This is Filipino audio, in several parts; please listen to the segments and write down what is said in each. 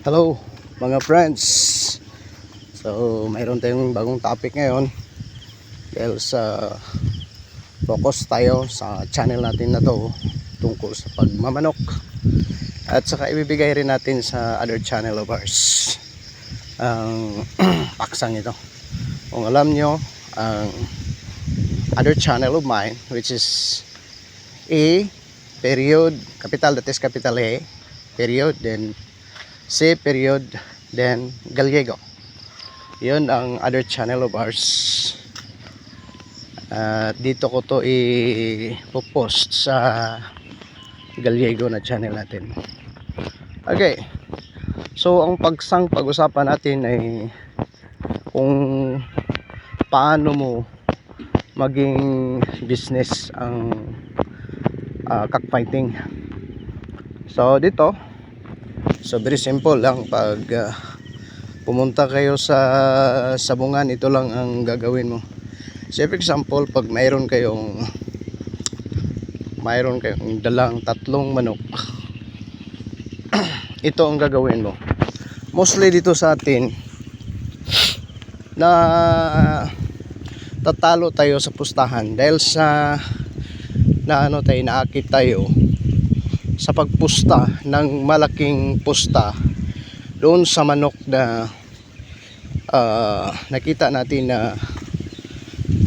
Hello mga friends. So mayroon tayong bagong topic ngayon. Dahil sa focus tayo sa channel natin na to tungkol sa pagmamanok. At saka ibibigay rin natin sa other channel of ours ang paksang ito. Kung alam nyo, ang other channel of mine, which is A period capital, that is capital A period, then C period, then Gallego. Yun ang other channel of ours. Dito ko to i-post sa Gallego na channel natin. Okay, so ang pag-usapan natin ay kung paano mo maging business ang cockfighting. So dito, so very simple lang. Pag pumunta kayo sa sabungan, ito lang ang gagawin mo. So for example, pag mayroon kayong dalang 3 manok, ito ang gagawin mo. Mostly dito sa atin na tatalo tayo sa pustahan dahil sa naakit tayo sa pagpusta ng malaking pusta doon sa manok na nakita natin na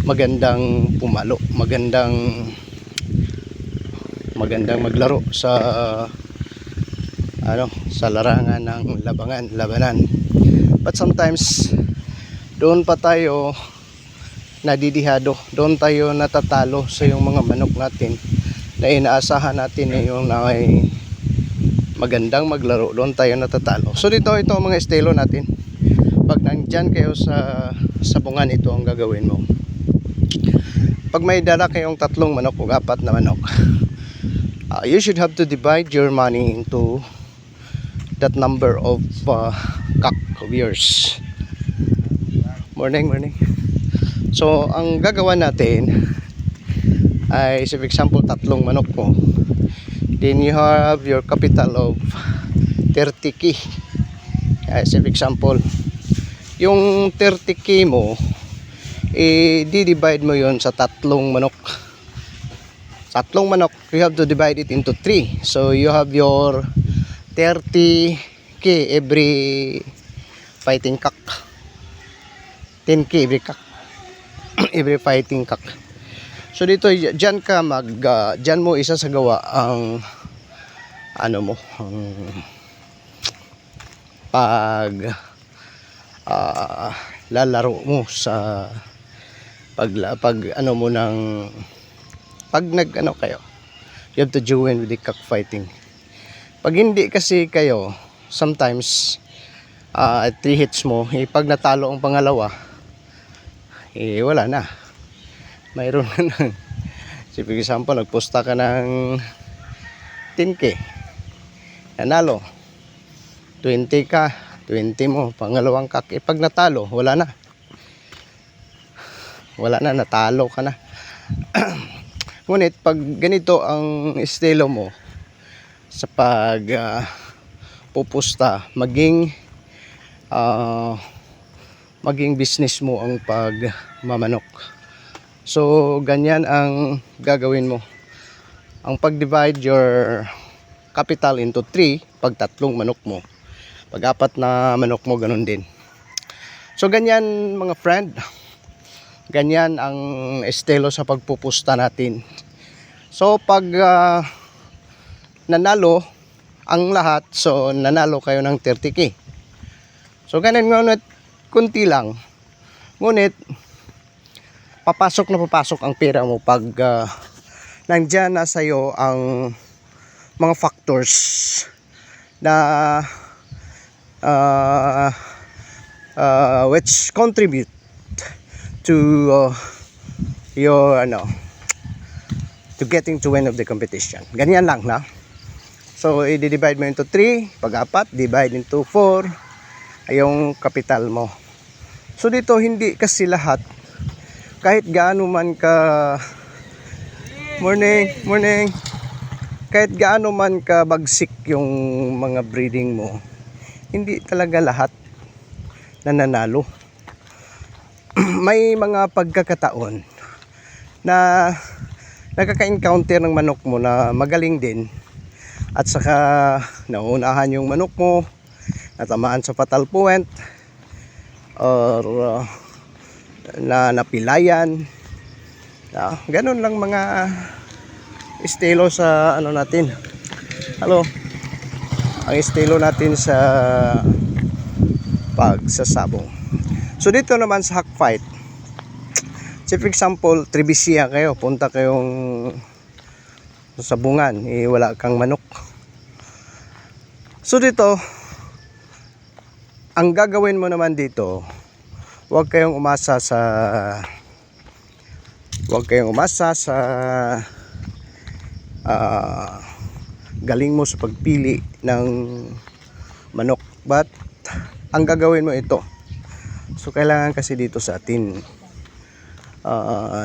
magandang pumalo, magandang maglaro sa sa larangan ng labanan. But sometimes doon pa tayo nadidihado, doon tayo natatalo sa yung mga manok natin na inaasahan natin na yung ay magandang maglaro, doon tayo natatalo. So ito ang mga estilo natin. Pag nandyan kayo sa sabungan, ito ang gagawin mo. Pag may dala kayong 3 manok o 4 na manok, you should have to divide your money into that number of cock of yours. Morning. So ang gagawa natin ay, so for example, 3 manok mo, then you have your capital of 30k. So for example, yung 30k mo, di-divide mo yon sa 3 manok. 3 manok, you have to divide it into 3. So you have your 30k every fighting cock, 10k every cock, every fighting cock. So dito, dyan mo isasagawa ang lalaro mo sa kayo. You have to join with the cockfighting. Pag hindi kasi kayo, sometimes 3 hits mo, pag natalo ang pangalawa, wala na, mayroon na ng, so for example, nagpusta ka ng 10k, nanalo 20 ka, 20 mo, pangalawang kak, pag natalo, wala na, natalo ka na. Ngunit pag ganito ang estilo mo sa pag pupusta, maging business mo ang pagmamanok. So ganyan ang gagawin mo. Ang pag-divide your capital into 3, pag 3 manok mo, pag 4 na manok mo, ganun din. So ganyan mga friend, ganyan ang estilo sa pagpupusta natin. So pag nanalo ang lahat, so nanalo kayo ng 30k. So ganun, ngunit kunti lang, ngunit papasok ang pera mo pag nandyan na sa'yo ang mga factors na which contribute to your to getting to win of the competition. Ganyan lang na. So i-divide mo into 3, pag 4 divide into 4 ay yung capital mo. So dito hindi kasi lahat, kahit gaano man ka kahit gaano man ka bagsik yung mga breeding mo, hindi talaga lahat nananalo. May mga pagkakataon na nakaka-encounter ng manok mo na magaling din at saka nauunahan yung manok mo, natamaan sa fatal point or na napilayan. Ganun lang mga estilo sa ano natin. Hello. Ang estilo natin sa pagsasabong. So dito naman sa hawk fight, so for example, Tribisia kayo, punta kayong sabungan, wala kang manok. So dito, ang gagawin mo naman dito, huwag kayong umasa sa galing mo sa pagpili ng manok, but ang gagawin mo ito. So kailangan kasi dito sa atin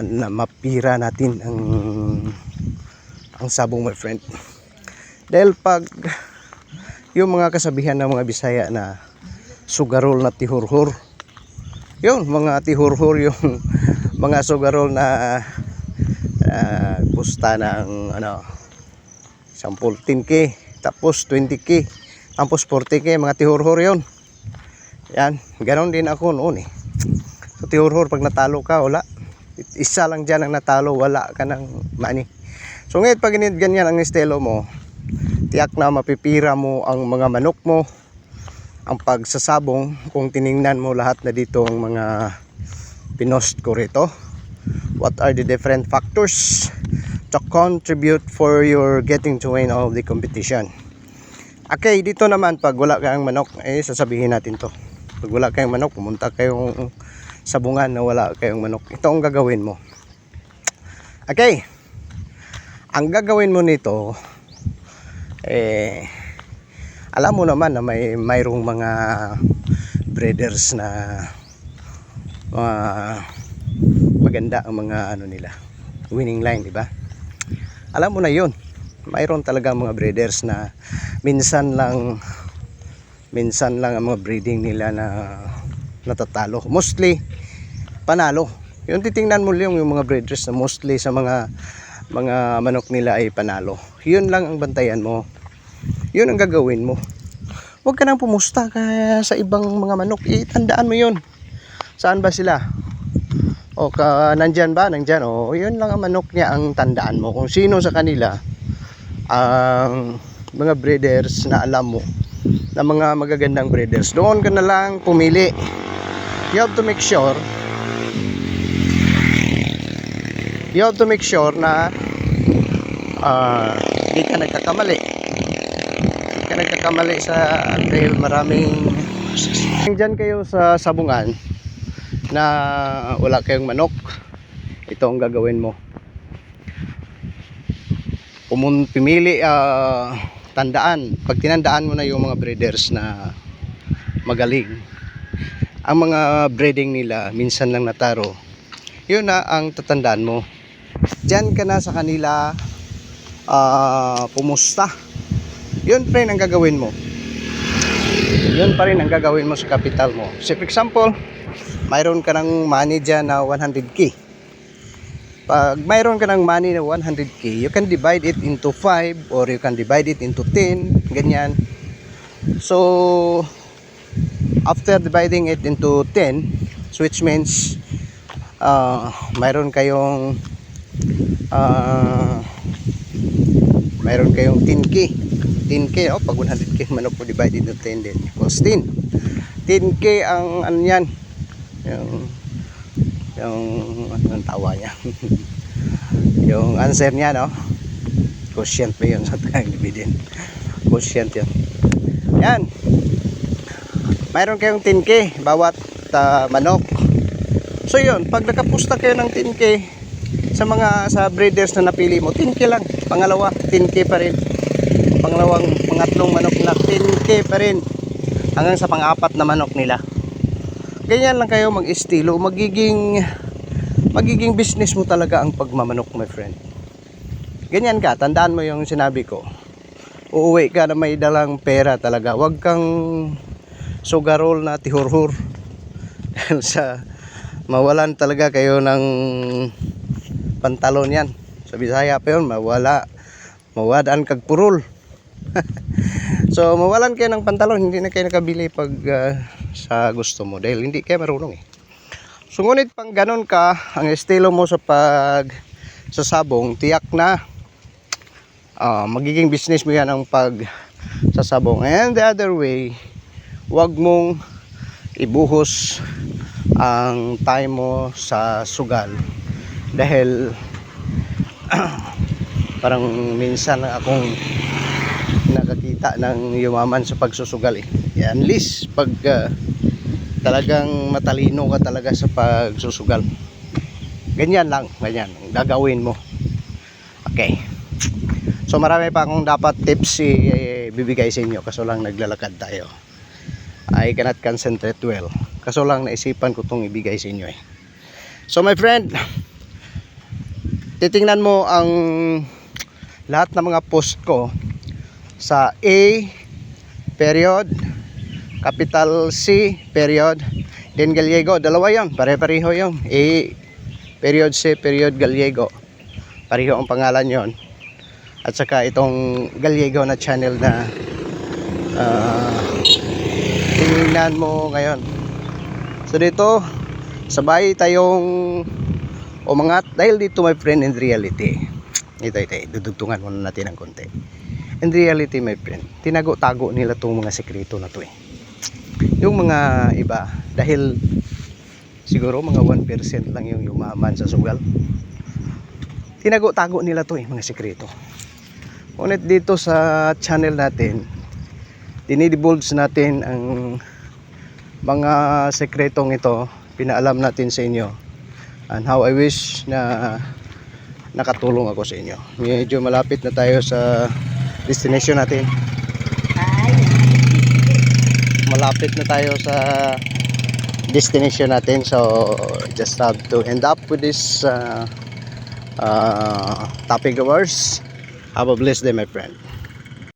na mapira natin ang sabong, my friend. Dahil pag yung mga kasabihan ng mga Bisaya na sugarol na tihurhur, yun mga tihurhur, yung mga sugarol na pusta ng ano, sample 10k tapos 20k tapos 40k, mga tihurhur yun. Yan, ganon din ako noon eh. So tihurhur, pag natalo ka, wala, isa lang dyan ang natalo, wala ka ng money. So ngayon pag ganyan ang estilo mo, tiyak na mapipira mo ang mga manok mo. Ang pagsasabong, kung tiningnan mo lahat na dito ang mga pinost ko rito, what are the different factors to contribute for your getting to win all the competition. Okay, dito naman pag wala kang manok, sasabihin natin to. Pag wala kayong manok, pumunta kayong sabungan na wala kayong manok. Ito ang gagawin mo. Okay. Ang gagawin mo nito, alam mo naman na mayroong mga breeders na maganda ang mga ano nila, winning line, di ba? Alam mo na 'yon. Mayroon talaga mga breeders na minsan lang ang mga breeding nila na natatalo. Mostly panalo. Yung titingnan mo yung mga breeders na mostly sa mga manok nila ay panalo. Yun lang ang bantayan mo. Yun ang gagawin mo. Huwag ka nang pumusta kaya sa ibang mga manok. Tandaan mo yun. Saan ba sila? O nandyan ba? Nandyan. O yun lang ang manok niya ang tandaan mo. Kung sino sa kanila ang mga breeders na alam mo, na mga magagandang breeders, doon ka na lang pumili. You have to make sure na hindi ka nagkakamali sa dahil maraming dyan kayo sa sabungan na wala kayong manok. Ito ang gagawin mo. Pumili, tandaan, pag tinandaan mo na yung mga breeders na magaling, ang mga breeding nila minsan lang nataro, yun na ang tatandaan mo. Diyan ka na sa kanila pumusta. Yun pa rin ang gagawin mo. Yun pa rin ang gagawin mo sa capital mo. So for example, mayroon ka ng money dyan na 100k. Pag mayroon ka ng money na 100k, you can divide it into 5 or you can divide it into 10, ganyan. So after dividing it into 10, which means mayroon kayong 10k, pag 100k manok mo divided into 10 din equals 10k ang ano yan, yung anong tawa niya yung answer niya, no? Quotient pa yun sa tayong dividend. Quotient yun. Yan, mayroon kayong 10k bawat manok. So yun, pag nakapusta kayo ng 10k sa breeders na napili mo, 10k lang. Pangalawa, 10k pa rin. Pangatlong manok na 10k pa rin. Hanggang sa pang-apat na manok nila. Ganyan lang kayo mag-estilo. Magiging business mo talaga ang pagmamanok, my friend. Ganyan ka, tandaan mo yung sinabi ko. Uuwi ka na may dalang pera talaga. Huwag kang sugarol na tihurhur. Dahil sa mawalan talaga kayo ng pantalon yan. Sa Bisaya pa yun, mawadaan kag purol. So mawalan kayo ng pantalon, hindi na kayo nakabili pag sa gusto mo dahil hindi kayo marunong eh. So ngunit pang ganun ka, ang estilo mo sa sasabong, tiyak na magiging business mo yan ang sasabong. And the other way, wag mong ibuhos ang time mo sa sugal dahil parang minsan lang akong nakakita ng yumaman sa pagsusugal eh. Unless pag talagang matalino ka talaga sa pagsusugal, ganyan lang, ganyan gagawin mo. Okay, so marami pa akong dapat tips bibigay sa inyo, kaso lang naglalakad tayo. I cannot concentrate well, kaso lang naisipan ko itong ibigay sa inyo eh. So my friend, titingnan mo ang lahat ng mga post ko sa A period, capital C period, then Gallego. Dalawa yun, pare-pareho yun. A period, C period, Gallego. Pareho ang pangalan yon. At saka itong Gallego na channel na tingnan mo ngayon. So dito, sabay tayong umangat dahil dito my friend, in reality, ito, dudugtungan muna natin ng konti. In reality my friend, tinago-tago nila itong mga sekreto na to eh. Yung mga iba, dahil siguro mga 1% lang yung yumaman sa sugal, tinago-tago nila to eh, mga sekreto. Ngunit dito sa channel natin, dinidivulge natin ang mga sekretong ito, pinaalam natin sa inyo, and how I wish na nakatulong ako sa inyo. Medyo malapit na tayo sa destination natin. Malapit na tayo sa destination natin, so just have to end up with this topic of ours. Have a blessed day my friend.